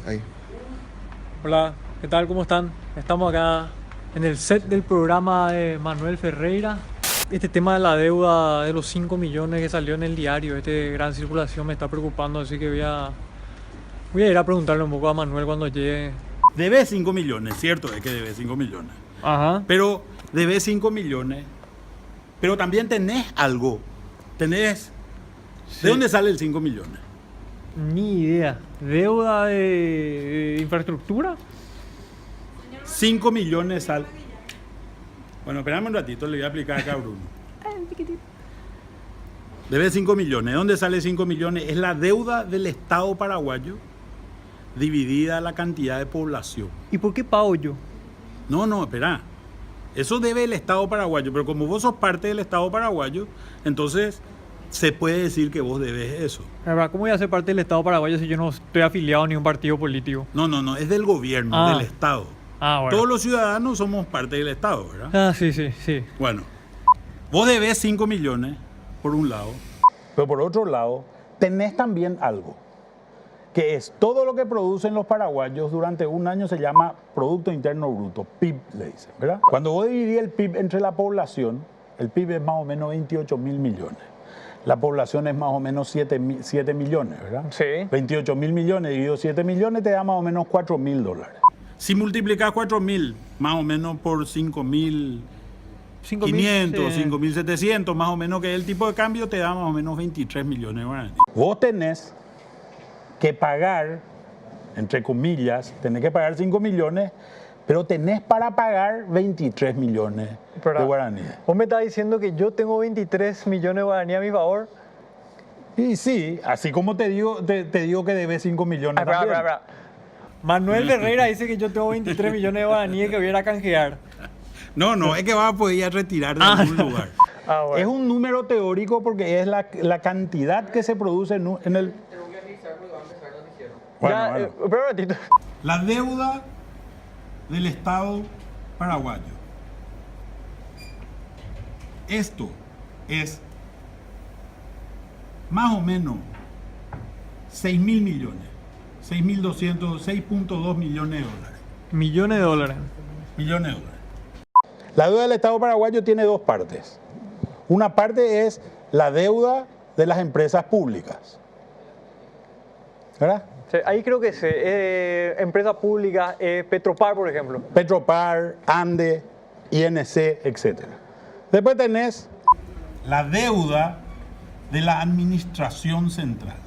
Ahí. Hola, ¿qué tal? ¿Cómo están? Estamos acá en el set del programa de Manuel Ferreira. Este tema de la deuda de los 5 millones que salió en el diario, gran circulación, me está preocupando, así que voy a ir a preguntarle un poco a Manuel cuando llegue. Debes 5 millones, cierto es que debes 5 millones. Ajá. Pero debes 5 millones, pero también tenés algo. Tenés... ¿De dónde sale el 5 millones? Ni idea. ¿Deuda de infraestructura? 5 millones sale... Bueno, espérame un ratito, le voy a aplicar acá a Bruno. Debe 5 millones. ¿De dónde sale 5 millones? Es la deuda del Estado paraguayo dividida la cantidad de población. ¿Y por qué pago yo? No, espera. Eso debe el Estado paraguayo, pero como vos sos parte del Estado paraguayo, entonces se puede decir que vos debes eso. La verdad, ¿cómo voy a ser parte del Estado paraguayo si yo no estoy afiliado a ningún partido político? No, es del gobierno, del Estado. Bueno. Todos los ciudadanos somos parte del Estado, ¿verdad? Sí. Bueno, vos debes 5 millones, por un lado, pero por otro lado, tenés también algo, que es todo lo que producen los paraguayos durante un año se llama Producto Interno Bruto, PIB le dicen, ¿verdad? Cuando vos dividís el PIB entre la población, el PIB es más o menos 28 mil millones. La población es más o menos 7 millones, ¿verdad? Sí. 28 mil millones dividido 7 millones te da más o menos 4 mil dólares. Si multiplicas 4 mil más o menos por 5 mil 500, 5.700, más o menos, que es el tipo de cambio, te da más o menos 23 millones de guaraníes. Vos tenés que pagar, entre comillas, tenés que pagar 5 millones, pero tenés para pagar 23 millones de guaraníes. ¿Vos me estás diciendo que yo tengo 23 millones de guaraníes a mi favor? Y sí, así como te digo que debes 5 millones también. Manuel Ferreira dice que yo tengo 23 millones de guaraníes que voy a ir a canjear. No, es que vas a poder ir a retirar de algún lugar. Bueno. Es un número teórico porque es la cantidad que se produce en el... Pero un ratito. La deuda del Estado paraguayo. Esto es más o menos 6 mil millones. 6.200, 6.2 millones de dólares. Millones de dólares. Millones de dólares. La deuda del Estado paraguayo tiene dos partes. Una parte es la deuda de las empresas públicas. ¿Verdad? Sí, ahí creo que sé. Empresas públicas, Petropar, por ejemplo. Petropar, ANDE, INC, etc. Después tenés la deuda de la administración central.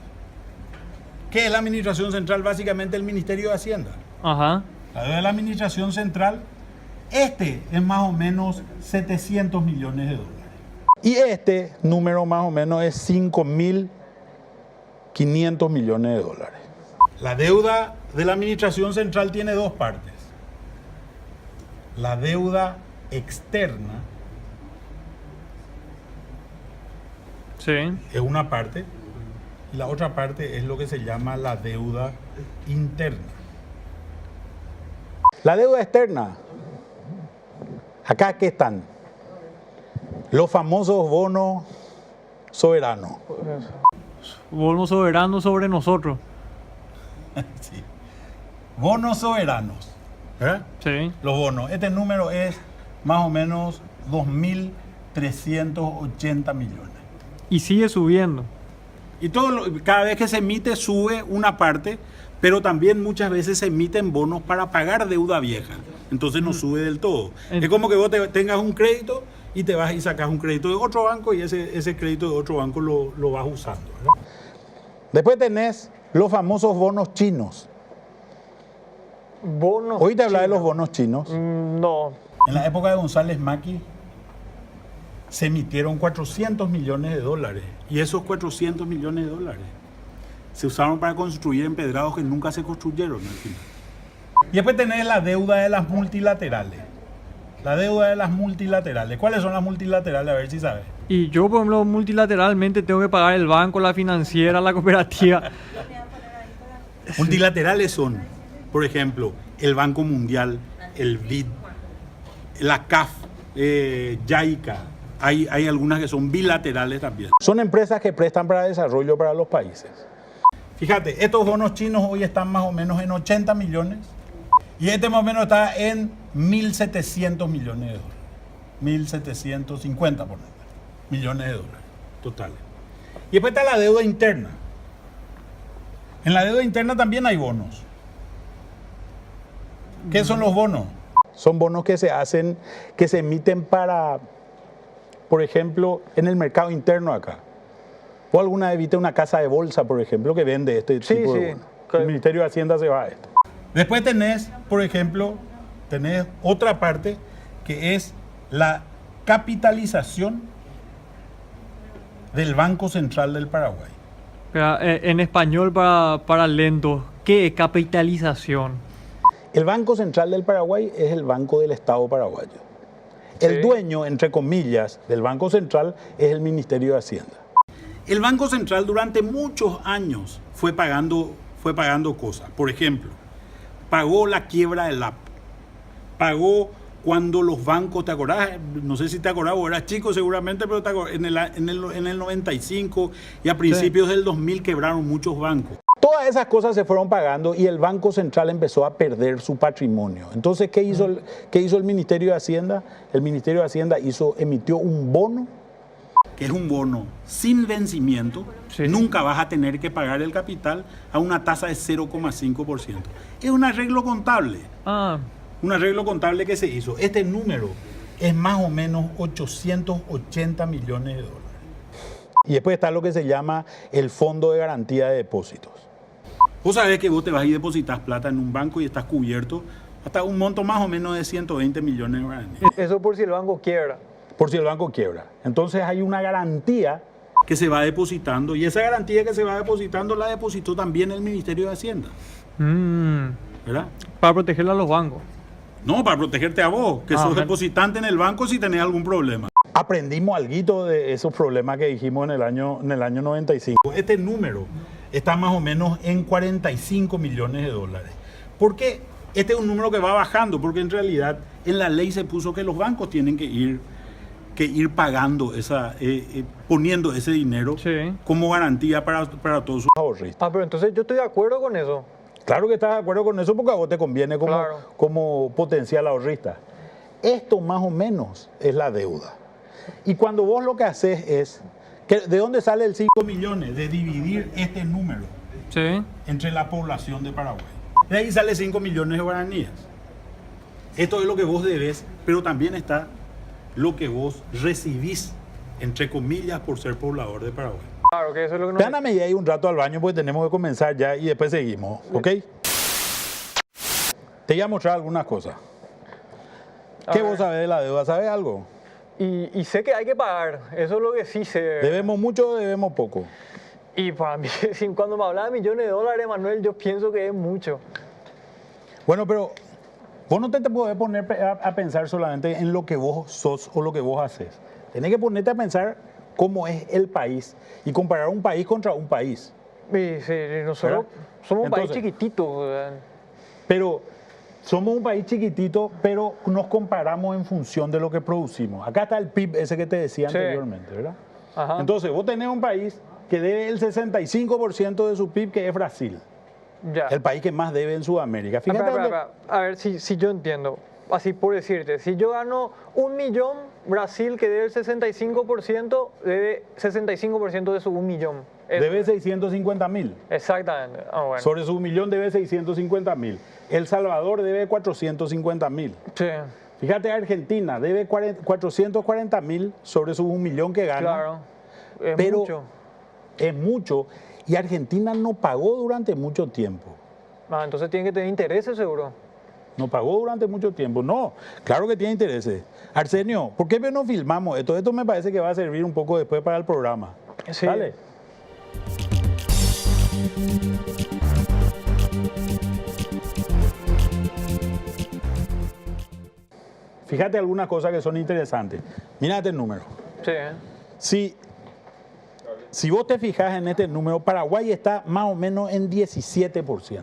¿Qué es la administración central? Básicamente el Ministerio de Hacienda. Ajá. La deuda de la administración central, es más o menos 700 millones de dólares. Y este número más o menos es 5.500 millones de dólares. La deuda de la administración central tiene dos partes. La deuda externa es una parte y la otra parte es lo que se llama la deuda interna. La deuda externa, acá ¿qué están? Los famosos bonos soberanos. Bonos soberanos sobre nosotros. Sí. Bonos soberanos. ¿Verdad? Sí. Los bonos. Este número es más o menos 2.380 millones. Y sigue subiendo. Y cada vez que se emite sube una parte, pero también muchas veces se emiten bonos para pagar deuda vieja. Entonces no sube del todo. Es como que vos tengas un crédito y te vas y sacas un crédito de otro banco y ese crédito de otro banco lo vas usando, ¿verdad? Después tenés los famosos bonos chinos. ¿Bonos? ¿Oíste hablar de los bonos chinos? No. En la época de González Macri se emitieron 400 millones de dólares. Y esos 400 millones de dólares se usaron para construir empedrados que nunca se construyeron al final. Y después tenés la deuda de las multilaterales. La deuda de las multilaterales. ¿Cuáles son las multilaterales? A ver si sabes. Y yo, por ejemplo, multilateralmente tengo que pagar el banco, la financiera, la cooperativa. Multilaterales son, por ejemplo, el Banco Mundial, el BID, la CAF, JICA. Hay algunas que son bilaterales también. Son empresas que prestan para desarrollo para los países. Fíjate, estos bonos chinos hoy están más o menos en 80 millones y este más o menos está en 1.700 millones de dólares. 1.750 millones de dólares totales. Y después está la deuda interna. En la deuda interna también hay bonos. ¿Qué son los bonos? Son bonos que se hacen, que se emiten para, por ejemplo, en el mercado interno acá. O alguna vez viste una casa de bolsa, por ejemplo, que vende este tipo de bonos. El Ministerio de Hacienda se va a esto. Después tenés, por ejemplo, tenés otra parte que es la capitalización del Banco Central del Paraguay. En español para lento, ¿qué es capitalización? El Banco Central del Paraguay es el banco del Estado paraguayo. El dueño, entre comillas, del Banco Central es el Ministerio de Hacienda. El Banco Central durante muchos años fue pagando cosas. Por ejemplo, pagó la quiebra del AP. Pagó cuando los bancos, ¿te acordás? No sé si te acordás, vos eras chico seguramente, pero en el 95 y a principios del 2000 quebraron muchos bancos. Todas esas cosas se fueron pagando y el Banco Central empezó a perder su patrimonio. Entonces, ¿qué hizo el Ministerio de Hacienda? El Ministerio de Hacienda emitió un bono, que es un bono sin vencimiento. Nunca vas a tener que pagar el capital a una tasa de 0,5%. Es un arreglo contable. Un arreglo contable que se hizo. Este número es más o menos 880 millones de dólares. Y después está lo que se llama el Fondo de Garantía de Depósitos. Vos sabés que vos te vas y depositas plata en un banco y estás cubierto hasta un monto más o menos de 120 millones de guaraníes. Eso por si el banco quiebra. Por si el banco quiebra. Entonces hay una garantía que se va depositando y esa garantía que se va depositando la depositó también el Ministerio de Hacienda. ¿Verdad? Para protegerle a los bancos. No, para protegerte a vos, que sos depositante en el banco si tenés algún problema. Aprendimos algo de esos problemas que dijimos en el año 95. Este número está más o menos en 45 millones de dólares. ¿Por qué? Este es un número que va bajando, porque en realidad en la ley se puso que los bancos tienen que ir pagando poniendo ese dinero como garantía para todos sus ahorristas. Pero entonces yo estoy de acuerdo con eso. Claro que estás de acuerdo con eso porque a vos te conviene como potencial ahorrista. Esto más o menos es la deuda. Y cuando vos lo que haces es, ¿de dónde sale el 5 millones? De dividir este número entre la población de Paraguay. De ahí sale 5 millones de guaraníes. Esto es lo que vos debes, pero también está lo que vos recibís, entre comillas, por ser poblador de Paraguay. Claro, que eso es lo que nos... Déjame ir ahí un rato al baño porque tenemos que comenzar ya y después seguimos, ¿ok? Te voy a mostrar algunas cosas. ¿Qué vos sabés de la deuda? ¿Sabes algo? Y sé que hay que pagar, eso es lo que sí sé. ¿Debemos mucho o debemos poco? Y para mí, cuando me habla de millones de dólares, Manuel, yo pienso que es mucho. Bueno, pero vos no te podés poner a pensar solamente en lo que vos sos o lo que vos haces. Tenés que ponerte a pensar cómo es el país y comparar un país contra un país. Sí, nosotros somos un país chiquitito. Pero somos un país chiquitito, pero nos comparamos en función de lo que producimos. Acá está el PIB ese que te decía anteriormente, ¿verdad? Entonces, vos tenés un país que debe el 65% de su PIB, que es Brasil. El país que más debe en Sudamérica. Fíjate a ver si yo entiendo. Así por decirte, si yo gano 1 millón, Brasil, que debe el 65%, debe 65% de su 1 millón. Debe 650.000. Exactamente. Bueno. Sobre su 1 millón debe 650.000. El Salvador debe 450.000. Sí. Fíjate, Argentina debe 440.000 sobre su 1 millón que gana. Claro, es mucho. Es mucho. Y Argentina no pagó durante mucho tiempo. Entonces tiene que tener intereses, seguro. No pagó durante mucho tiempo. No, claro que tiene intereses. Arsenio, ¿por qué no filmamos esto? Esto me parece que va a servir un poco después para el programa. Sí. Dale. Fíjate algunas cosas que son interesantes. Mírate el número. Sí. Si vos te fijas en este número, Paraguay está más o menos en 17%.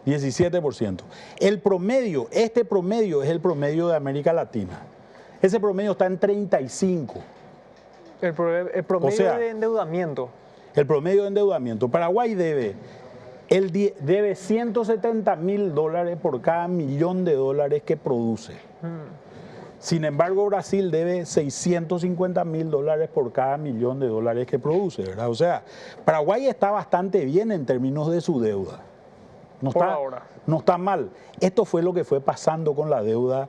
17%. El promedio, este promedio es el promedio de América Latina. Ese promedio está en 35. El promedio de endeudamiento. el promedio de endeudamiento. Paraguay debe 170.000 dólares por cada millón de dólares que produce. Sin embargo, Brasil debe 650.000 dólares por cada millón de dólares que produce, ¿verdad? O sea, Paraguay está bastante bien en términos de su deuda. No está mal. Esto fue lo que fue pasando con la deuda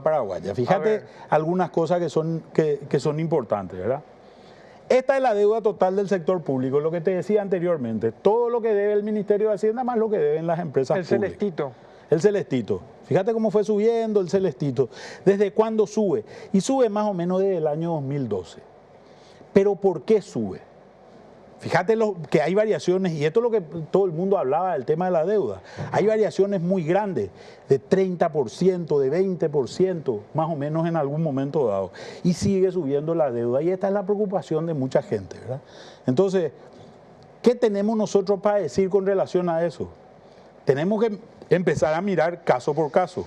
paraguaya. Fíjate algunas cosas que son importantes, ¿verdad? Esta es la deuda total del sector público, lo que te decía anteriormente. Todo lo que debe el Ministerio de Hacienda más lo que deben las empresas públicas. El celestito. El celestito. Fíjate cómo fue subiendo el celestito. ¿Desde cuándo sube? Y sube más o menos desde el año 2012. ¿Pero por qué sube? Fíjate que hay variaciones, y esto es lo que todo el mundo hablaba del tema de la deuda. Hay variaciones muy grandes, de 30%, de 20%, más o menos en algún momento dado. Y sigue subiendo la deuda, y esta es la preocupación de mucha gente, ¿verdad? Entonces, ¿qué tenemos nosotros para decir con relación a eso? Tenemos que empezar a mirar caso por caso.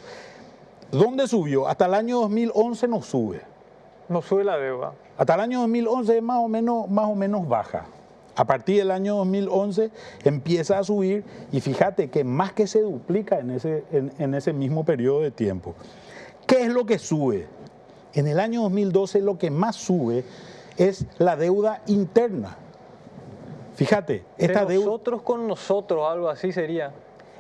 ¿Dónde subió? Hasta el año 2011 no sube. No sube la deuda. Hasta el año 2011 es más o menos baja. A partir del año 2011 empieza a subir, y fíjate que más que se duplica en ese mismo periodo de tiempo. ¿Qué es lo que sube? En el año 2012 lo que más sube es la deuda interna. Fíjate, esta deuda... Nosotros con nosotros, algo así sería.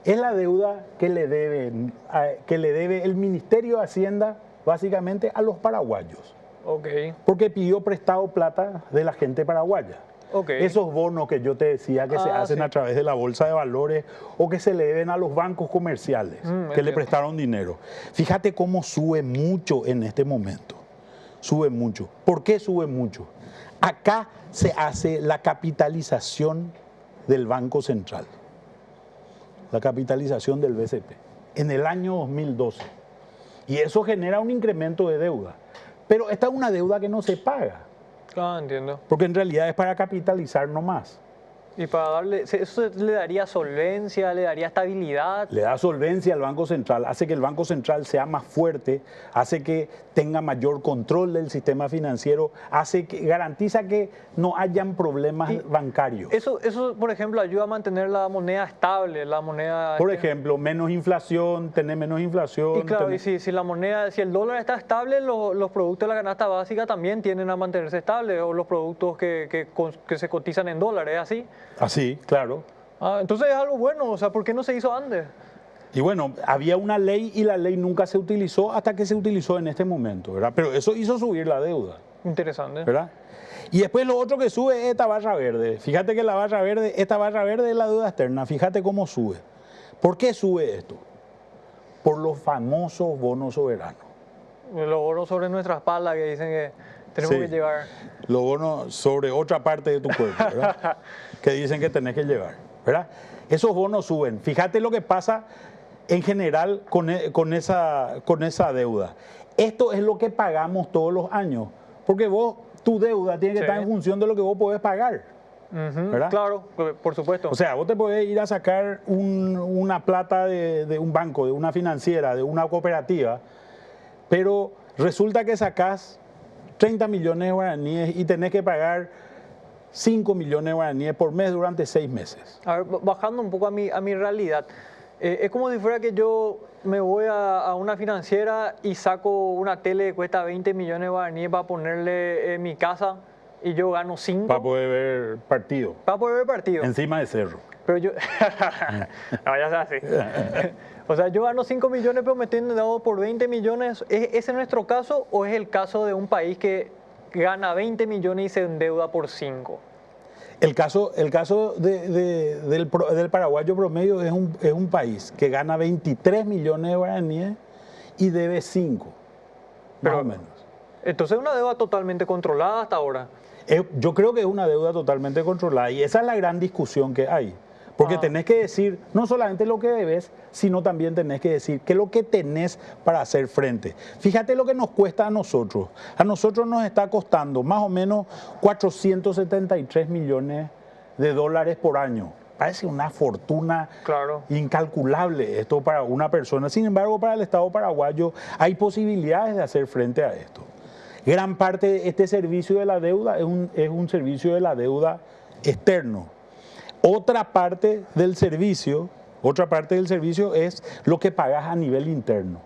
Es la deuda que le debe el Ministerio de Hacienda básicamente a los paraguayos. Okay. Porque pidió prestado plata de la gente paraguaya. Okay. Esos bonos que yo te decía que se hacen a través de la bolsa de valores o que se le deben a los bancos comerciales que le prestaron dinero. Fíjate cómo sube mucho en este momento. Sube mucho. ¿Por qué sube mucho? Acá se hace la capitalización del Banco Central. La capitalización del BCP. En el año 2012. Y eso genera un incremento de deuda. Pero esta es una deuda que no se paga. Ah, entiendo. Porque en realidad es para capitalizar nomás. Y para darle, eso le daría solvencia, le daría estabilidad. Le da solvencia al Banco Central, hace que el Banco Central sea más fuerte, hace que tenga mayor control del sistema financiero, garantiza que no hayan problemas bancarios. Eso, por ejemplo, ayuda a mantener la moneda estable, la moneda... Por ejemplo, menos inflación, tener menos inflación. Y claro, y si la moneda, si el dólar está estable, los productos de la canasta básica también tienden a mantenerse estables, o los productos que se cotizan en dólares, ¿es así? Así, claro. Entonces es algo bueno, o sea, ¿por qué no se hizo antes? Y bueno, había una ley y la ley nunca se utilizó hasta que se utilizó en este momento, ¿verdad? Pero eso hizo subir la deuda. Interesante. ¿Verdad? Y después lo otro que sube es esta barra verde. Fíjate que esta barra verde es la deuda externa. Fíjate cómo sube. ¿Por qué sube esto? Por los famosos bonos soberanos. Los bonos sobre nuestra espalda que dicen que tenemos que llevar. Los bonos sobre otra parte de tu cuerpo, ¿verdad? Que dicen que tenés que llevar, ¿verdad? Esos bonos suben. Fíjate lo que pasa en general con esa deuda. Esto es lo que pagamos todos los años. Porque tu deuda tiene que estar en función de lo que vos podés pagar. ¿Verdad? Claro, por supuesto. O sea, vos te podés ir a sacar una plata de un banco, de una financiera, de una cooperativa, pero resulta que sacás 30 millones de guaraníes y tenés que pagar 5 millones de guaraníes por mes durante 6 meses. A ver, bajando un poco a mi realidad, es como si fuera que yo me voy a una financiera y saco una tele que cuesta 20 millones de guaraníes para ponerle en mi casa y yo gano 5. Para poder ver partido. Para poder ver partido. Encima de cerro. Pero yo... no, ya sea así. O sea, yo gano 5 millones pero me estoy endeudado por 20 millones. ¿Es ese nuestro caso o es el caso de un país que gana 20 millones y se endeuda por 5? El caso del paraguayo promedio es un país que gana 23 millones de guaraníes y debe 5, más o menos. Entonces es una deuda totalmente controlada hasta ahora. Yo creo que es una deuda totalmente controlada y esa es la gran discusión que hay. Porque tenés que decir no solamente lo que debes, sino también tenés que decir qué es lo que tenés para hacer frente. Fíjate lo que nos cuesta a nosotros. A nosotros nos está costando más o menos 473 millones de dólares por año. Parece una fortuna incalculable esto para una persona. Sin embargo, para el Estado paraguayo hay posibilidades de hacer frente a esto. Gran parte de este servicio de la deuda es un servicio de la deuda externo. Otra parte del servicio es lo que pagas a nivel interno.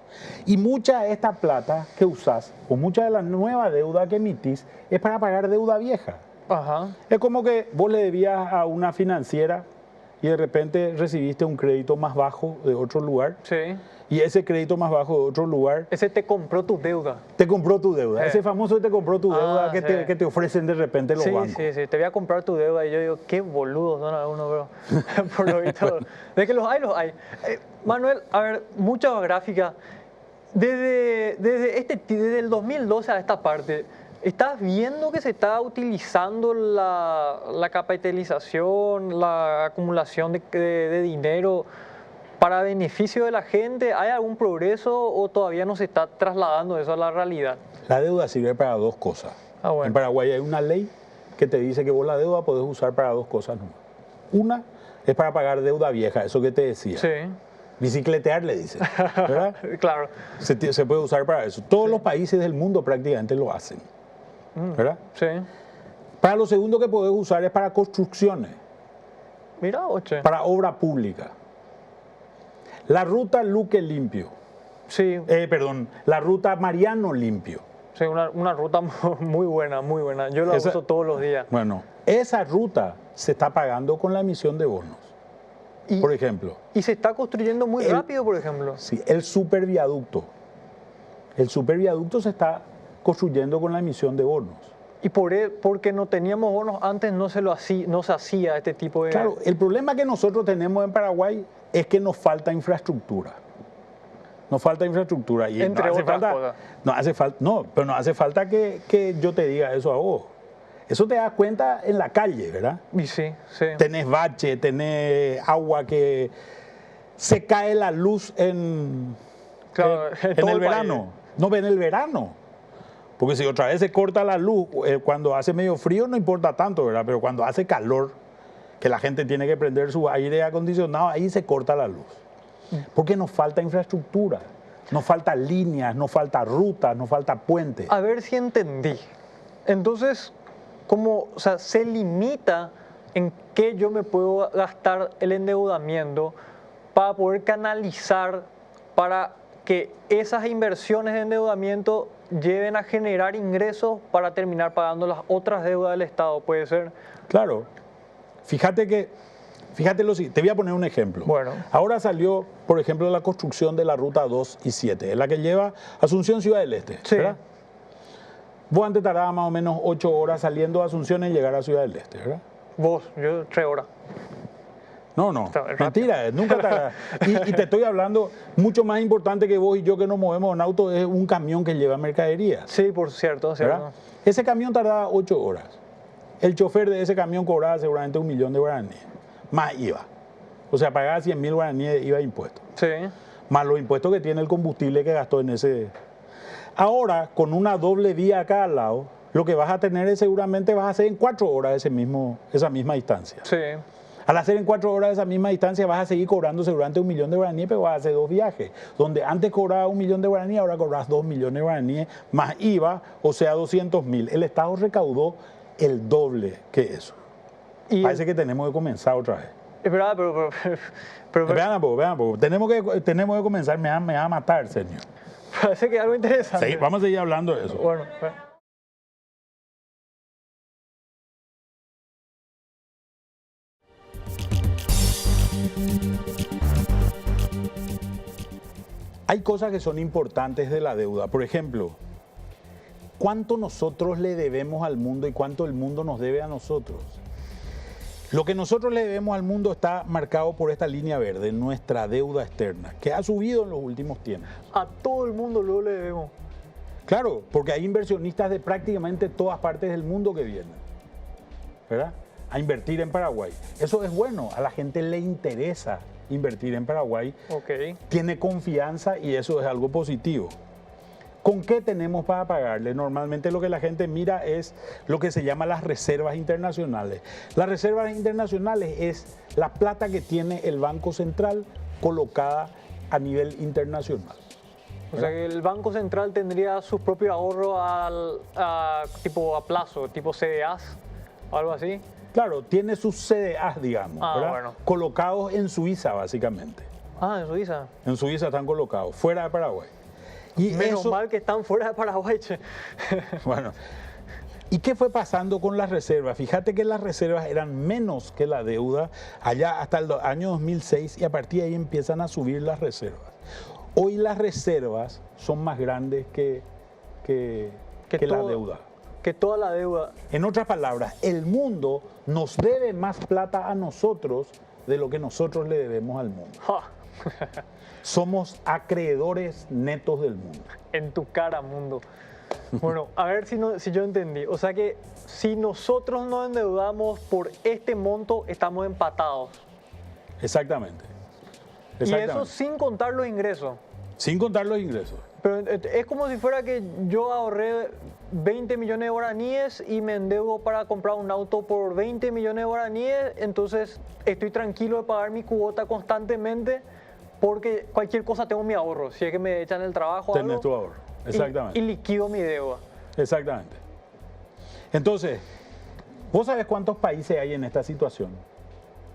Y mucha de esta plata que usás, o mucha de la nueva deuda que emitís, es para pagar deuda vieja. Ajá. Es como que vos le debías a una financiera y de repente recibiste un crédito más bajo de otro lugar. Sí. Y ese crédito más bajo de otro lugar Ese te compró tu deuda. te compró tu deuda. Ese famoso te compró tu deuda que, sí. que te ofrecen de repente los Sí, bancos. sí, te voy a comprar tu deuda. Y yo digo, qué boludos son algunos, bro. Por lo visto. De que los hay, los hay. Manuel, a ver, muchas gráficas. Desde el 2012 a esta parte, ¿estás viendo que se está utilizando la capitalización, la acumulación de dinero para beneficio de la gente? ¿Hay algún progreso o todavía no se está trasladando eso a la realidad? La deuda sirve para dos cosas. Bueno. En Paraguay hay una ley que te dice que vos la deuda podés usar para dos cosas nomás. Una es para pagar deuda vieja, eso que te decía. Sí. Bicicletear le dicen, ¿verdad? Claro. Se puede usar para eso. Todos los países del mundo prácticamente lo hacen, ¿verdad? Sí. Para lo segundo que podés usar es para construcciones, Mira, oche. para obra pública. La ruta Luque Limpio, Sí, la ruta Mariano Limpio. sí, una ruta muy buena, muy buena. Yo la uso todos los días. Bueno, esa ruta se está pagando con la emisión de bonos. Por ejemplo. Y se está construyendo muy rápido, por ejemplo. Sí, el superviaducto. El superviaducto se está construyendo con la emisión de bonos. Y porque no teníamos bonos antes no se hacía este tipo de... Claro, el problema que nosotros tenemos en Paraguay es que nos falta infraestructura. Nos falta infraestructura. Y Entre otras cosas. Pero no hace falta que yo te diga eso a vos. Eso te das cuenta en la calle, ¿verdad? Y sí, sí. Tenés bache, tenés agua que se cae la luz en el verano. No, en el verano. Porque si otra vez se corta la luz, cuando hace medio frío no importa tanto, ¿verdad? Pero cuando hace calor, que la gente tiene que prender su aire acondicionado, ahí se corta la luz. Porque nos falta infraestructura, nos falta líneas, nos falta rutas, nos falta puentes. A ver si entendí. Entonces, se limita en qué yo me puedo gastar el endeudamiento para poder canalizar para que esas inversiones de endeudamiento lleven a generar ingresos para terminar pagando las otras deudas del Estado, ¿puede ser? Claro. Fíjate lo siguiente, te voy a poner un ejemplo. Bueno. Ahora salió, por ejemplo, la construcción de la ruta 2 y 7, es la que lleva Asunción Ciudad del Este, sí. ¿Verdad? Vos antes tardabas más o menos 8 horas saliendo de Asunción y llegar a Ciudad del Este, ¿verdad? Yo 3 horas. No, mentira, nunca tardás. Y te estoy hablando, mucho más importante que vos y yo que nos movemos en auto es un camión que lleva mercadería. Sí, por cierto. ¿Verdad? Ese camión tardaba 8 horas. El chofer de ese camión cobraba seguramente 1 millón de guaraníes, más IVA. O sea, pagaba 100.000 guaraníes de IVA impuestos. Sí. Más los impuestos que tiene el combustible que gastó en ese. Ahora, con una doble vía acá al lado, lo que vas a tener es seguramente vas a hacer en 4 horas esa misma distancia. Sí. Al hacer en 4 horas esa misma distancia vas a seguir cobrando seguramente 1 millón de guaraníes, pero vas a hacer 2 viajes. Donde antes cobraba 1 millón de guaraníes, ahora cobras 2 millones de guaraníes más IVA, o sea 200.000. El Estado recaudó el doble que eso. Parece que tenemos que comenzar otra vez. Es verdad, pero vean, tenemos que comenzar, me va a matar, señor. Parece que es algo interesante. Sí, vamos a seguir hablando de eso. Bueno. Hay cosas que son importantes de la deuda. Por ejemplo, ¿cuánto nosotros le debemos al mundo y cuánto el mundo nos debe a nosotros? Lo que nosotros le debemos al mundo está marcado por esta línea verde, nuestra deuda externa, que ha subido en los últimos tiempos. A todo el mundo luego le debemos. Claro, porque hay inversionistas de prácticamente todas partes del mundo que vienen, ¿verdad?, a invertir en Paraguay. Eso es bueno, a la gente le interesa invertir en Paraguay, tiene confianza y eso es algo positivo. ¿Con qué tenemos para pagarle? Normalmente lo que la gente mira es lo que se llama las reservas internacionales. Las reservas internacionales es la plata que tiene el Banco Central colocada a nivel internacional. O sea que el Banco Central tendría su propio ahorro tipo a plazo, tipo CDAs o algo así. Claro, tiene sus CDAs, digamos, ¿verdad? Bueno. Colocados en Suiza, básicamente. En Suiza. En Suiza están colocados, fuera de Paraguay. Y Menos mal que están fuera de Paraguay, che. Bueno, ¿y qué fue pasando con las reservas? Fíjate que las reservas eran menos que la deuda allá hasta el año 2006 y a partir de ahí empiezan a subir las reservas. Hoy las reservas son más grandes que la deuda. Que toda la deuda. En otras palabras, el mundo nos debe más plata a nosotros de lo que nosotros le debemos al mundo. Somos acreedores netos del mundo. En tu cara, mundo. Bueno, a ver si yo entendí. O sea que si nosotros nos endeudamos por este monto, estamos empatados. Exactamente. Y eso sin contar los ingresos. Sin contar los ingresos. Pero es como si fuera que yo ahorré 20 millones de guaraníes y me endeudo para comprar un auto por 20 millones de guaraníes, entonces estoy tranquilo de pagar mi cuota constantemente porque cualquier cosa tengo mi ahorro. Si es que me echan el trabajo, tenés tu ahorro. Exactamente. Y liquido mi deuda. Exactamente. Entonces, ¿vos sabés cuántos países hay en esta situación?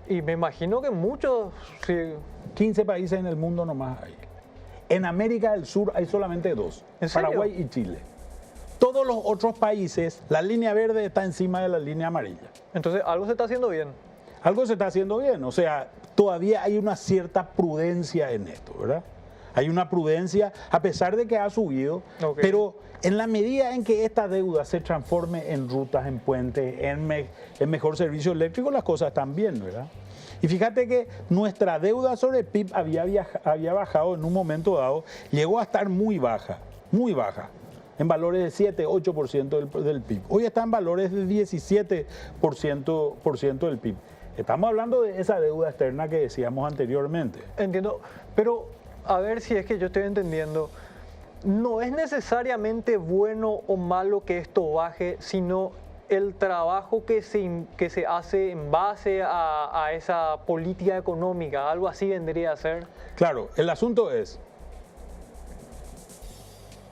Y me imagino que muchos, sí. 15 países en el mundo nomás hay. En América del Sur hay solamente 2, Paraguay y Chile. Todos los otros países, la línea verde está encima de la línea amarilla. Entonces, algo se está haciendo bien. Algo se está haciendo bien, o sea, todavía hay una cierta prudencia en esto, ¿verdad? Hay una prudencia, a pesar de que ha subido, pero en la medida en que esta deuda se transforme en rutas, en puentes, en mejor servicio eléctrico, las cosas están bien, ¿verdad? Y fíjate que nuestra deuda sobre el PIB había bajado en un momento dado, llegó a estar muy baja, en valores de 7, 8% del PIB. Hoy está en valores de 17% del PIB. Estamos hablando de esa deuda externa que decíamos anteriormente. Entiendo, pero a ver si es que yo estoy entendiendo. No es necesariamente bueno o malo que esto baje, sino el trabajo que se hace en base a esa política económica, algo así vendría a ser. Claro, el asunto es,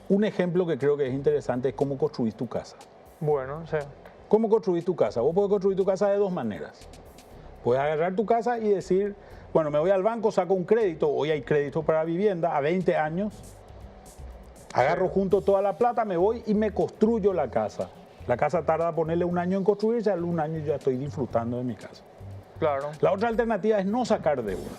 un ejemplo que creo que es interesante es cómo construís tu casa. Bueno, sí. ¿Cómo construís tu casa? Vos podés construir tu casa de dos maneras. Puedes agarrar tu casa y decir, bueno, me voy al banco, saco un crédito, hoy hay crédito para vivienda a 20 años, agarro junto toda la plata, me voy y me construyo la casa. La casa tarda ponerle un año en construirse, al un año ya estoy disfrutando de mi casa. Claro. La otra alternativa es no sacar deuda.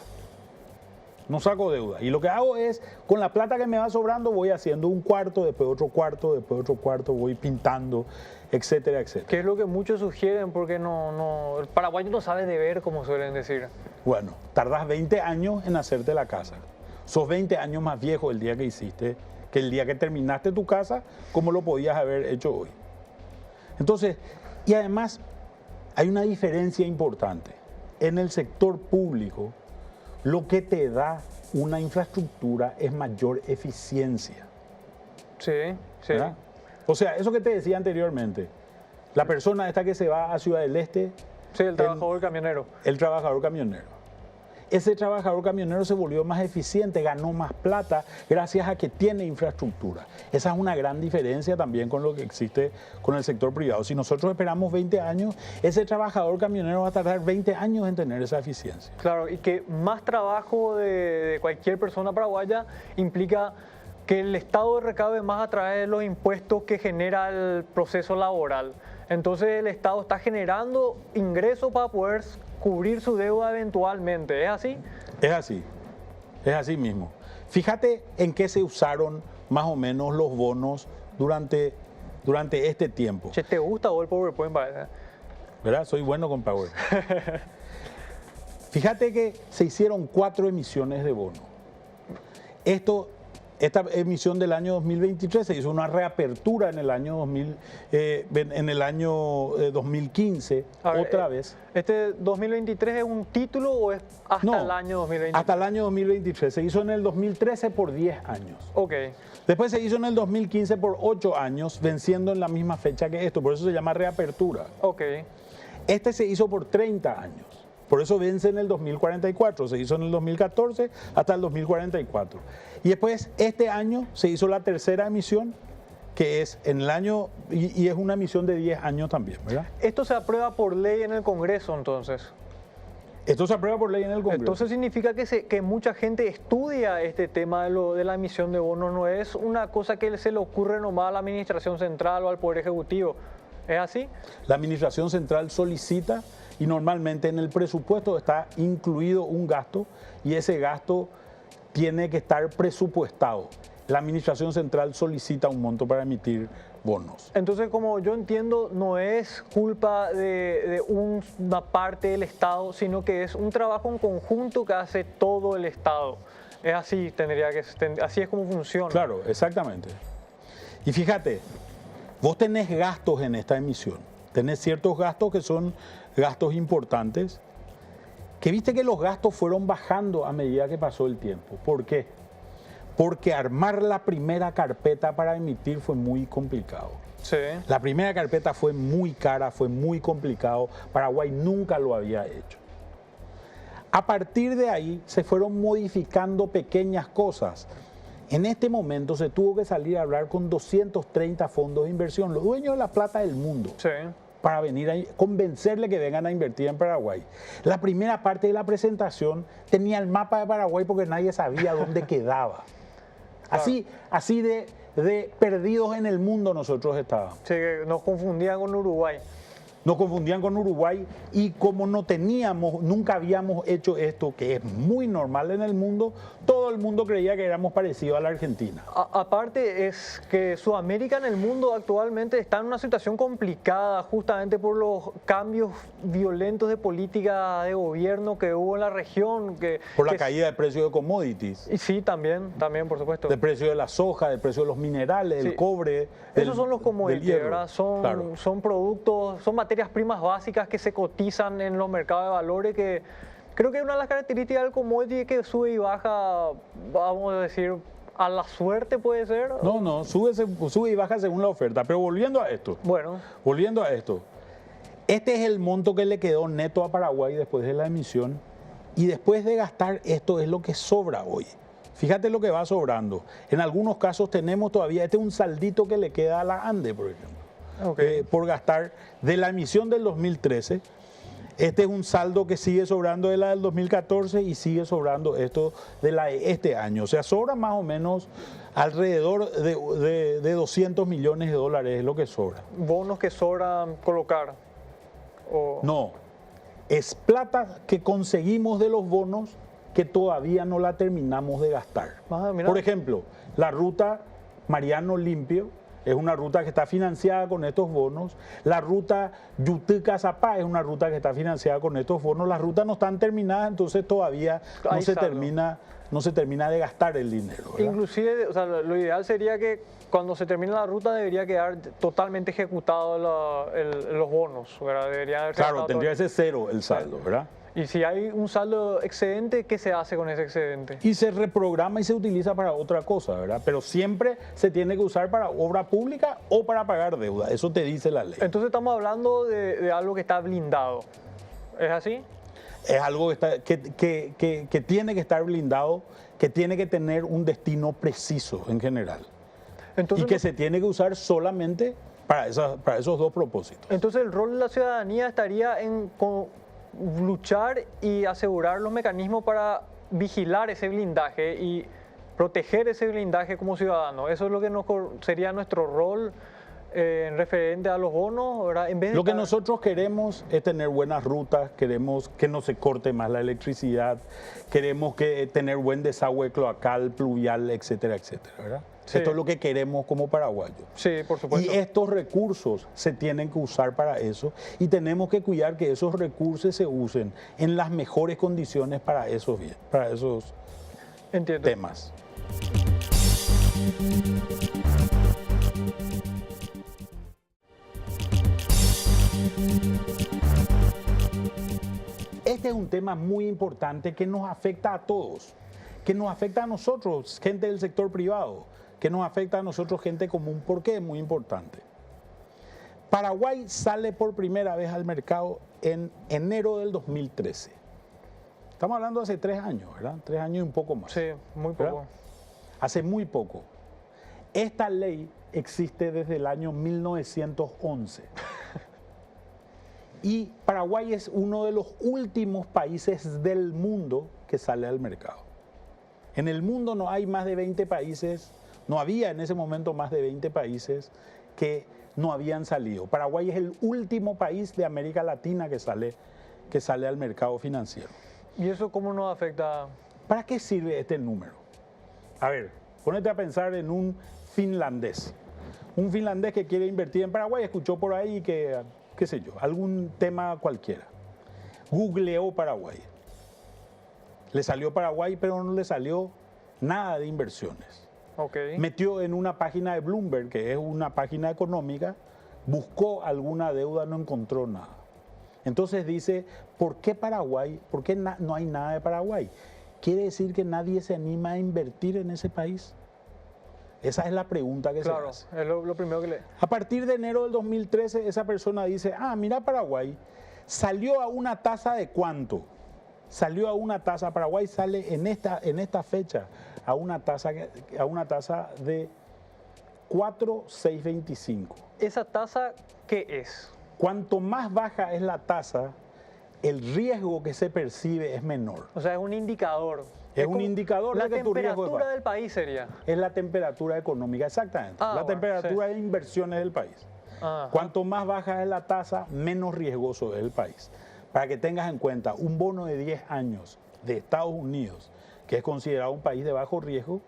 No saco deuda. Y lo que hago es, con la plata que me va sobrando, voy haciendo un cuarto, después otro cuarto, después otro cuarto, voy pintando, etcétera, etcétera. Que es lo que muchos sugieren porque el paraguayo no sabe de ver, como suelen decir. Bueno, tardás 20 años en hacerte la casa. Sos 20 años más viejo el día que hiciste, que el día que terminaste tu casa, como lo podías haber hecho hoy. Entonces, y además hay una diferencia importante. En el sector público, lo que te da una infraestructura es mayor eficiencia. Sí, sí. ¿Verdad? O sea, eso que te decía anteriormente, la persona esta que se va a Ciudad del Este. Sí, el trabajador camionero. El trabajador camionero. Ese trabajador camionero se volvió más eficiente, ganó más plata gracias a que tiene infraestructura. Esa es una gran diferencia también con lo que existe con el sector privado. Si nosotros esperamos 20 años, ese trabajador camionero va a tardar 20 años en tener esa eficiencia. Claro, y que más trabajo de cualquier persona paraguaya implica que el Estado recabe más a través de los impuestos que genera el proceso laboral. Entonces el Estado está generando ingresos para poder cubrir su deuda eventualmente. ¿Es así? Es así mismo. Fíjate en qué se usaron más o menos los bonos durante este tiempo. Che, ¿te gusta o el PowerPoint parece? ¿Verdad? Soy bueno con PowerPoint. Fíjate que se hicieron 4 emisiones de bono. Esta emisión del año 2023 se hizo una reapertura en el año 2015, otra vez. ¿Este 2023 es un título o es hasta el año 2023? Hasta el año 2023. Se hizo en el 2013 por 10 años. Ok. Después se hizo en el 2015 por 8 años, venciendo en la misma fecha que esto. Por eso se llama reapertura. Ok. Este se hizo por 30 años. Por eso vence en el 2044, se hizo en el 2014 hasta el 2044. Y después, este año, se hizo la tercera emisión que es en el año, y es una emisión de 10 años también, ¿verdad? Esto se aprueba por ley en el Congreso, entonces. Esto se aprueba por ley en el Congreso. Entonces significa que mucha gente estudia este tema de la emisión de bonos, no es una cosa que se le ocurre nomás a la Administración Central o al Poder Ejecutivo. ¿Es así? La Administración Central solicita y normalmente en el presupuesto está incluido un gasto y ese gasto tiene que estar presupuestado. La Administración Central solicita un monto para emitir bonos. Entonces, como yo entiendo, no es culpa de una parte del Estado, sino que es un trabajo en conjunto que hace todo el Estado. Es así, así es como funciona. Claro, exactamente. Y fíjate, vos tenés gastos en esta emisión. Tenés ciertos gastos que son gastos importantes, que viste que los gastos fueron bajando a medida que pasó el tiempo. ¿Por qué? Porque armar la primera carpeta para emitir fue muy complicado. Sí. La primera carpeta fue muy cara, fue muy complicado. Paraguay nunca lo había hecho. A partir de ahí se fueron modificando pequeñas cosas. En este momento se tuvo que salir a hablar con 230 fondos de inversión, los dueños de la plata del mundo. Sí. Para venir a convencerle que vengan a invertir en Paraguay. La primera parte de la presentación tenía el mapa de Paraguay porque nadie sabía dónde quedaba. Claro. Así de perdidos en el mundo nosotros estábamos. Sí, que nos confundían con Uruguay. Nos confundían con Uruguay y como nunca habíamos hecho esto, que es muy normal en el mundo, todo el mundo creía que éramos parecidos a la Argentina. Aparte es que Sudamérica en el mundo actualmente está en una situación complicada justamente por los cambios violentos de política de gobierno que hubo en la región. Por la caída del precio de commodities. Y sí, también, por supuesto. Del precio de la soja, del precio de los minerales, del cobre. Esos son los commodities, ¿verdad? Claro. Son productos, son materias primas básicas que se cotizan en los mercados de valores, que creo que una de las características del commodity es que sube y baja, vamos a decir, a la suerte, puede ser. No, sube y baja según la oferta. Pero volviendo a esto. Este es el monto que le quedó neto a Paraguay después de la emisión y después de gastar esto es lo que sobra hoy. Fíjate lo que va sobrando. En algunos casos tenemos todavía, este es un saldito que le queda a la ANDE, por ejemplo. Okay. Por gastar de la emisión del 2013. Este es un saldo que sigue sobrando de la del 2014 y sigue sobrando esto de la de este año. O sea, sobra más o menos alrededor de 200 millones de dólares es lo que sobra. ¿Bonos que sobran colocar? No, es plata que conseguimos de los bonos que todavía no la terminamos de gastar. Por ejemplo, la ruta Mariano Limpio es una ruta que está financiada con estos bonos. La ruta Yutí-Cazapá es una ruta que está financiada con estos bonos. Las rutas no están terminadas, entonces todavía no se termina de gastar el dinero, ¿verdad? Inclusive, o sea, lo ideal sería que cuando se termine la ruta debería quedar totalmente ejecutado los bonos, ¿verdad? Claro, tendría que ser cero el saldo, ¿verdad? Y si hay un saldo excedente, ¿qué se hace con ese excedente? Y se reprograma y se utiliza para otra cosa, ¿verdad? Pero siempre se tiene que usar para obra pública o para pagar deuda. Eso te dice la ley. Entonces estamos hablando de algo que está blindado. ¿Es así? Es algo que tiene que estar blindado, que tiene que tener un destino preciso en general. Entonces, y que se tiene que usar solamente para esos dos propósitos. Entonces el rol de la ciudadanía estaría en luchar y asegurar los mecanismos para vigilar ese blindaje y proteger ese blindaje como ciudadano. Eso es lo que sería nuestro rol en referente a los bonos, ¿verdad? Lo que nosotros queremos es tener buenas rutas, queremos que no se corte más la electricidad, queremos tener buen desagüe cloacal, pluvial, etcétera, etcétera, ¿verdad? Sí. Esto es lo que queremos como paraguayos. Sí, por supuesto. Y estos recursos se tienen que usar para eso y tenemos que cuidar que esos recursos se usen en las mejores condiciones para esos temas. Este es un tema muy importante que nos afecta a todos, que nos afecta a nosotros, gente del sector privado, que nos afecta a nosotros, gente común. ¿Por qué es muy importante? Paraguay sale por primera vez al mercado en enero del 2013. Estamos hablando de hace 3 años, ¿verdad? 3 años y un poco más. Sí, muy poco. ¿Verdad? Hace muy poco. Esta ley existe desde el año 1911. Y Paraguay es uno de los últimos países del mundo que sale al mercado. En el mundo no hay más de 20 países, no había en ese momento más de 20 países que no habían salido. Paraguay es el último país de América Latina que sale al mercado financiero. ¿Y eso cómo nos afecta? ¿Para qué sirve este número? A ver, ponete a pensar en un finlandés. Un finlandés que quiere invertir en Paraguay, escuchó por ahí que, qué sé yo, algún tema cualquiera. Googleó Paraguay. Le salió Paraguay, pero no le salió nada de inversiones. Okay. Metió en una página de Bloomberg, que es una página económica, buscó alguna deuda, no encontró nada. Entonces dice, ¿por qué Paraguay? ¿Por qué no hay nada de Paraguay? ¿Quiere decir que nadie se anima a invertir en ese país? Esa es la pregunta que se hace. Claro, es lo primero que le... A partir de enero del 2013, esa persona dice, mira Paraguay, salió a una tasa de ¿cuánto? Salió a una tasa, Paraguay sale en esta fecha a una tasa de 4,625. ¿Esa tasa qué es? Cuanto más baja es la tasa, el riesgo que se percibe es menor. O sea, es un indicador. Es un indicador de que tu riesgo es bajo. La temperatura del país sería. Es la temperatura económica, exactamente. La temperatura de inversiones del país. Ajá. Cuanto más baja es la tasa, menos riesgoso es el país. Para que tengas en cuenta, un bono de 10 años de Estados Unidos, que es considerado un país de bajo riesgo,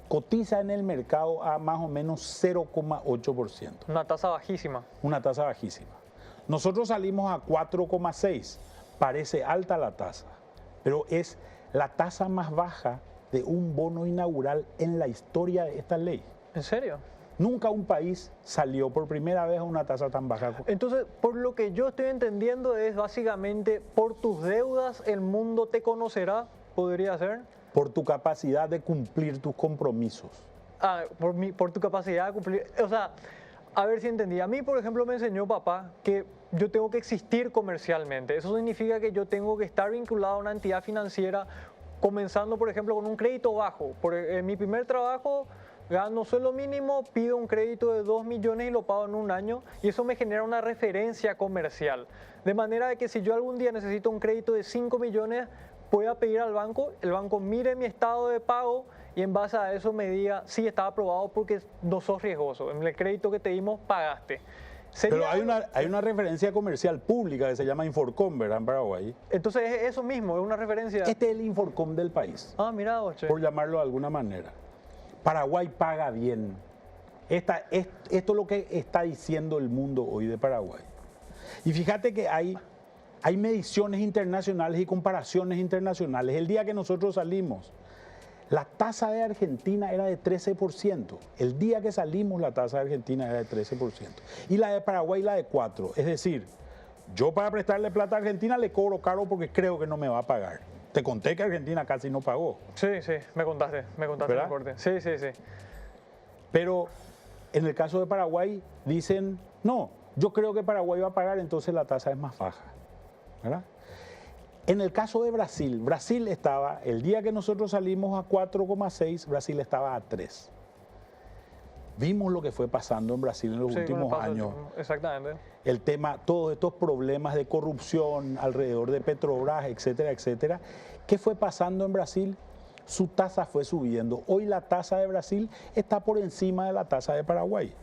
cotiza en el mercado a más o menos 0,8%. Una tasa bajísima. Una tasa bajísima. Nosotros salimos a 4,6. Parece alta la tasa, pero es la tasa más baja de un bono inaugural en la historia de esta ley. ¿En serio? Nunca un país salió por primera vez a una tasa tan baja. Entonces, por lo que yo estoy entendiendo es básicamente, por tus deudas el mundo te conocerá, ¿podría ser? Por tu capacidad de cumplir tus compromisos. Por tu capacidad de cumplir, o sea, a ver si entendí. A mí, por ejemplo, me enseñó papá que yo tengo que existir comercialmente. Eso significa que yo tengo que estar vinculado a una entidad financiera, comenzando, por ejemplo, con un crédito bajo. En mi primer trabajo gano sueldo mínimo, pido un crédito de 2 millones y lo pago en un año, y eso me genera una referencia comercial. De manera de que si yo algún día necesito un crédito de 5 millones, pueda pedir al banco, el banco mire mi estado de pago y en base a eso me diga si está aprobado porque no sos riesgoso. En el crédito que te dimos pagaste. Pero hay una referencia comercial pública que se llama Inforcom, ¿verdad? En Paraguay. Entonces es eso mismo, es una referencia. Este es el Inforcom del país. Mira, oche. Por llamarlo de alguna manera. Paraguay paga bien. Esto es lo que está diciendo el mundo hoy de Paraguay. Y fíjate que hay mediciones internacionales y comparaciones internacionales. El día que nosotros salimos, la tasa de Argentina era de 13%. El día que salimos, la tasa de Argentina era de 13%. Y la de Paraguay, la de 4%. Es decir, yo para prestarle plata a Argentina le cobro caro porque creo que no me va a pagar. Te conté que Argentina casi no pagó. Sí, me contaste el reporte. Sí. Pero en el caso de Paraguay dicen, no, yo creo que Paraguay va a pagar, entonces la tasa es más baja. ¿Verdad? En el caso de Brasil estaba, el día que nosotros salimos a 4,6, Brasil estaba a 3. Vimos lo que fue pasando en Brasil en los últimos años. Exactamente. El tema, todos estos problemas de corrupción alrededor de Petrobras, etcétera, etcétera. ¿Qué fue pasando en Brasil? Su tasa fue subiendo. Hoy la tasa de Brasil está por encima de la tasa de Paraguay.